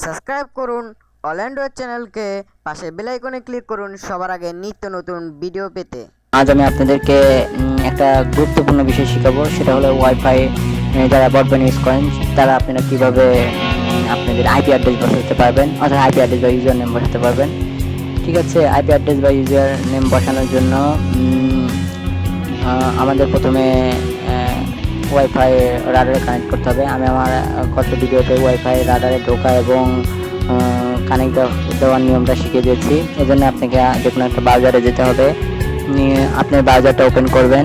Subscribe করুন all Android চ্যানেলকে, পাশে বেল আইকনে ক্লিক করুন সবার আগে নিত্য নতুন ভিডিও পেতে। আজ আমি আপনাদেরকে একটা গুরুত্বপূর্ণ বিষয় শেখাবো, সেটা হলো ওয়াইফাই। যারা ব্রডব্যান্ড ইউজ করেন তারা আপনারা কিভাবে আপনাদের আইপি অ্যাড্রেস বসাতে পারবেন, অর্থাৎ আইপি অ্যাড্রেস বা ইউজার নেম বসাতে পারবেন। ঠিক আছে, আইপি অ্যাড্রেস বা ইউজার নেম বসানোর জন্য আমাদের প্রথমে ওয়াইফাই রাডারে কানেক্ট করতে হবে। আমি আমার গত ভিডিওতে ওয়াইফাই রাডারে ঢোকা এবং কানেক্ট দেওয়ার নিয়মটা শিখিয়ে দিয়েছি। এই জন্য আপনাকে যে কোনো একটা ব্রাউজারে যেতে হবে, আপনার ব্রাউজারটা ওপেন করবেন।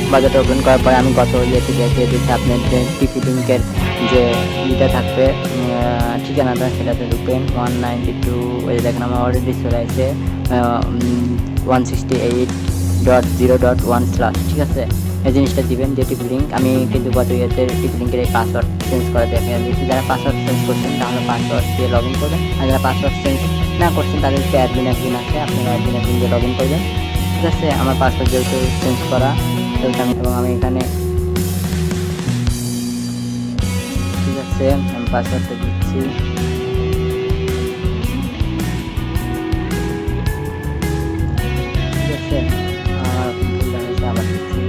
ব্রাউজারটা ওপেন করার পরে আমি গত ইয়েতে দেখিয়ে দিচ্ছি, আপনার যে টিপি লিঙ্কের যে ইটা থাকবে ঠিকানাটা, সেটাতে ঢুকবেন 192, ওই দেখেন আমার অলরেডি চলে আসছে 168.0.1/। ঠিক আছে, এই জিনিসটা দিবেন যে টিপি লিঙ্ক। আমি কিন্তু গত ইয়েতে টিপি লিঙ্কের এই পাসওয়ার্ড চেঞ্জ করে দেখে দিচ্ছি। যারা পাসওয়ার্ড চেঞ্জ করছেন তাহলে পাসওয়ার্ড দিয়ে লগ ইন করবেন, আর যারা পাসওয়ার্ড চেঞ্জ না করছেন তাদেরকে অ্যাডমিন আছে, আপনারা অ্যাডমিন দিয়ে লগ ইন করবেন। ঠিক আছে, আমার পাসওয়ার্ড যেহেতু চেঞ্জ করা এবং আমি এখানে, ঠিক আছে, আমি পাসওয়ার্ডটা দিচ্ছি। ঠিক আছে, আমার আবার দিচ্ছি।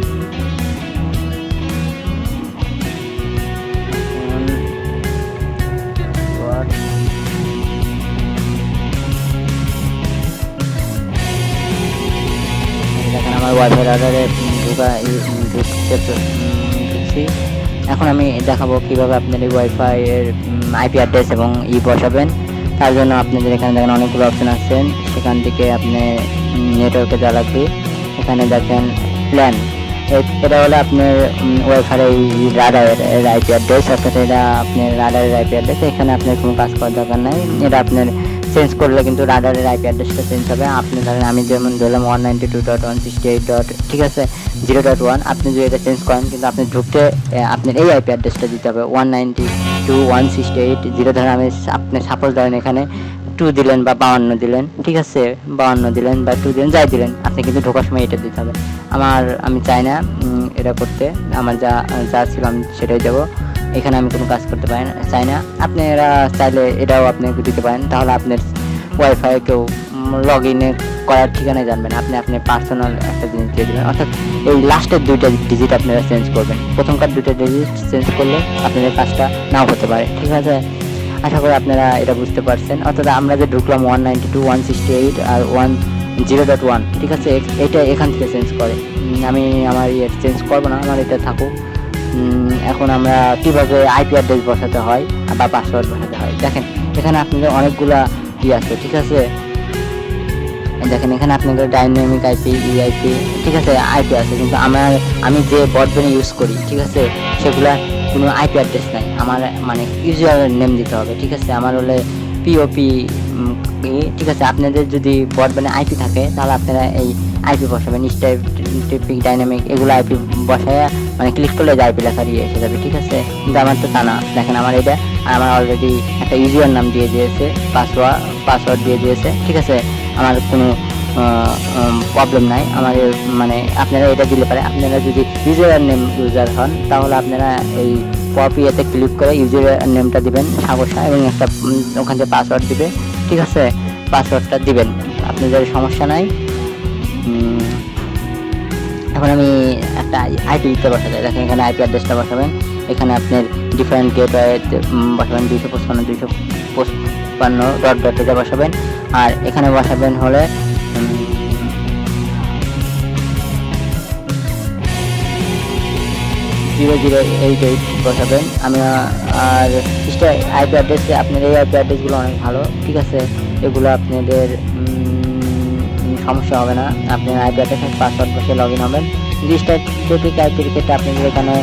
দেখেন আমার ওয়াইফাই রাডারে ঢুকছি। এখন আমি দেখাবো কিভাবে আপনার এই ওয়াইফাই এর আইপি অ্যাড্রেস এবং বসাবেন। তার জন্য আপনাদের এখানে দেখেন অনেকগুলো অপশন আছে, সেখান থেকে আপনি নেটওয়ার্কে যাওয়া লাগবে। এখানে দেখেন প্ল্যান, এটা হলো আপনার ওয়াইফাই রাডারের আইপি অ্যাড্রেস, অর্থাৎ এটা আপনার রাডারের আইপি অ্যাড্রেস। এখানে আপনার কোনো কাজ করার দরকার নাই, এটা আপনার চেঞ্জ করলে কিন্তু রাডারের আইপি অ্যাড্রেসটা চেঞ্জ হবে। আপনি ধরেন আমি যেমন ধরলাম 192.168. ঠিক আছে 0.1, আপনি যদি এটা চেঞ্জ করেন কিন্তু আপনি ঢুকতে আপনার এই আইপি অ্যাড্রেসটা দিতে হবে 192.168.0। ধরেন আমি আপনি সাপোজ ধরেন এখানে 2 দিলেন বা 52 দিলেন, ঠিক আছে 52 দিলেন বা 2 দিলেন, যাই দিলেন, আপনি কিন্তু ঢোকার সময় এটা দিতে হবে। আমি চাই না এটা করতে, আমার যা ছিল আমি সেটাই দেবো। এখানে আমি কোনো কাজ করতে পারি না, চাই না। আপনারা চাইলে এটাও আপনি দিতে পারেন, তাহলে আপনার ওয়াইফাই কেউ লগ ইনে করার ঠিকানায় জানবেন। আপনি আপনার পার্সোনাল একটা জিনিস দিয়ে দেবেন, অর্থাৎ এই লাস্টের 2টা ডিজিট আপনারা চেঞ্জ করবেন। প্রথমকার 2টা ডিজিট চেঞ্জ করলে আপনাদের কাজটা নাও হতে পারে। ঠিক আছে, আশা করি আপনারা এটা বুঝতে পারছেন। অর্থাৎ আমরা যে ঢুকলাম 192.168 আর 0.1, ঠিক আছে, এটা এখান থেকে চেঞ্জ করে। আমি আমার চেঞ্জ করবো না, আমার এটা থাকুক। এখন আমরা কিভাবে আইপি অ্যাড্রেস বসাতে হয় বা পাসওয়ার্ড বসাতে হয়, দেখেন এখানে আপনাদের অনেকগুলা আছে। ঠিক আছে, দেখেন এখানে আপনাদের ডাইনামিক আইপি, ইআইপি, ঠিক আছে আইপি আছে, কিন্তু আমি যে ব্রডব্যান্ড ইউজ করি, ঠিক আছে, সেগুলা কোনো আইপি অ্যাড্রেস নাই। আমার মানে ইউজার নেম দিতে হবে। ঠিক আছে, আমার হলে পিওপি। ঠিক আছে, আপনাদের যদি ব্রডব্যান্ডে আইপি থাকে তাহলে আপনারা এই আইপি বসাবেন, স্ট্যাটিক, ডাইনামিক, এগুলো আইপি বসায় মানে ক্লিক করলে যে আইপি লেখা দিয়ে এসে যাবে। ঠিক আছে, কিন্তু আমার তো তা না। দেখেন আমার এটা, আর আমার অলরেডি একটা ইউজার নাম দিয়ে দিয়েছে, পাসওয়ার্ড দিয়ে দিয়েছে। ঠিক আছে, আমার কোনো প্রবলেম নাই। আমার মানে আপনারা এটা দিলে পারে। আপনারা যদি ইউজার হন তাহলে আপনারা এই কপি এতে ক্লিক করে ইউজার নেমটা দিবেন সাগরসা, এবং একটা ওখান থেকে পাসওয়ার্ড দিবে। ঠিক আছে, পাসওয়ার্ডটা দিবেন, আপনাদের সমস্যা নাই। এখন আমি একটা আইপি দিতে বসাতে, দেখেন এখানে আইপি অ্যাড্রেসটা বসাবেন। এখানে আপনার ডিফারেন্ট গেটওয়ে বসাবেন 255.255 বসাবেন। আর এখানে বসাবেন হলে 0088 বসাবেন। আমি আর আইপি অ্যাড্রেসে আপনার এই আইপি অ্যাড্রেসগুলো অনেক ভালো। ঠিক আছে, এগুলো আপনাদের সমস্যা হবে না। আপনার আইপি অ্যাড্রেসে পাসওয়ার্ড বসে লগ ইন হবেন। স্ট্যাটিক আইপির ক্ষেত্রে আপনাদের এখানে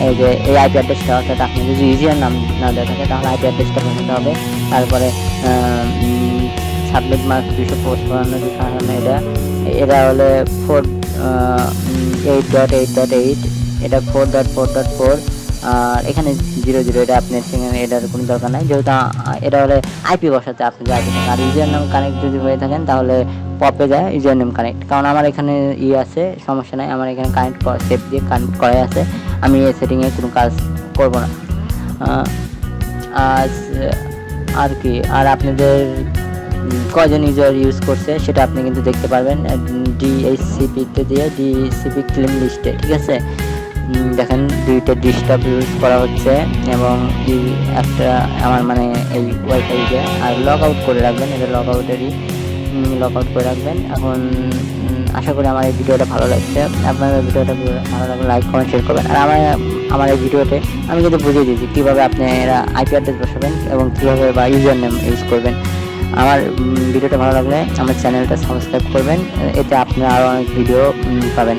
এই যে এই আইপি অ্যাড্রেসটা, অর্থাৎ আপনি যদি ইউজার নাম না দেওয়া থাকে তাহলে আইপি অ্যাড্রেসটা বসাতে হবে। তারপরে সাবমিট মার্ক 255, এটা হলে 8.8.8, এটা 4.4.4, আর এখানে 00, এটা আপনার সেখানে এটার কোনো দরকার নাই, যেহেতু এটা হলে আইপি বসাতে আপনি যে আইপি থাকে। আর ইউজার নাম কানেক্ট যদি হয়ে থাকেন তাহলে পপে যায় ইউজার নেম কানেক্ট, কারণ আমার এখানে আছে, সমস্যা নাই, আমার এখানে কানেক্ট সেভ দিয়ে কানেক্ট করা আছে। আমি এই সেটিংয়ে কোনো কাজ করব না। আজ আর কি, আর আপনাদের কজন ইউজার ইউজ করছে সেটা আপনি কিন্তু দেখতে পারবেন ডিএইচসিপিতে দিয়ে ডিসিপি ক্লিন লিস্টে, ঠিক আছে। দেখেন দুইটা ডিস্টার্ব ইউজ করা হচ্ছে এবং একটা আমার মানে এই ওয়াইফাইতে, আর লগ আউট করে রাখবেন, এটা লগ আউটেরই লগ আউট করে রাখবেন। এখন আশা করি আমার এই ভিডিওটা ভালো লাগছে। আপনাদের ভিডিওটা ভালো লাগলে লাইক কমেন্ট শেয়ার করবেন। আর আমার এই ভিডিওতে আমি কিন্তু বুঝিয়ে দিয়েছি কীভাবে আপনারা আইপি অ্যাড্রেস বসাবেন এবং কীভাবে বা ইউজার নেম ইউজ করবেন। আমার ভিডিওটা ভালো লাগলে আমার চ্যানেলটা সাবস্ক্রাইব করবেন, এতে আপনারা আরও অনেক ভিডিও পাবেন।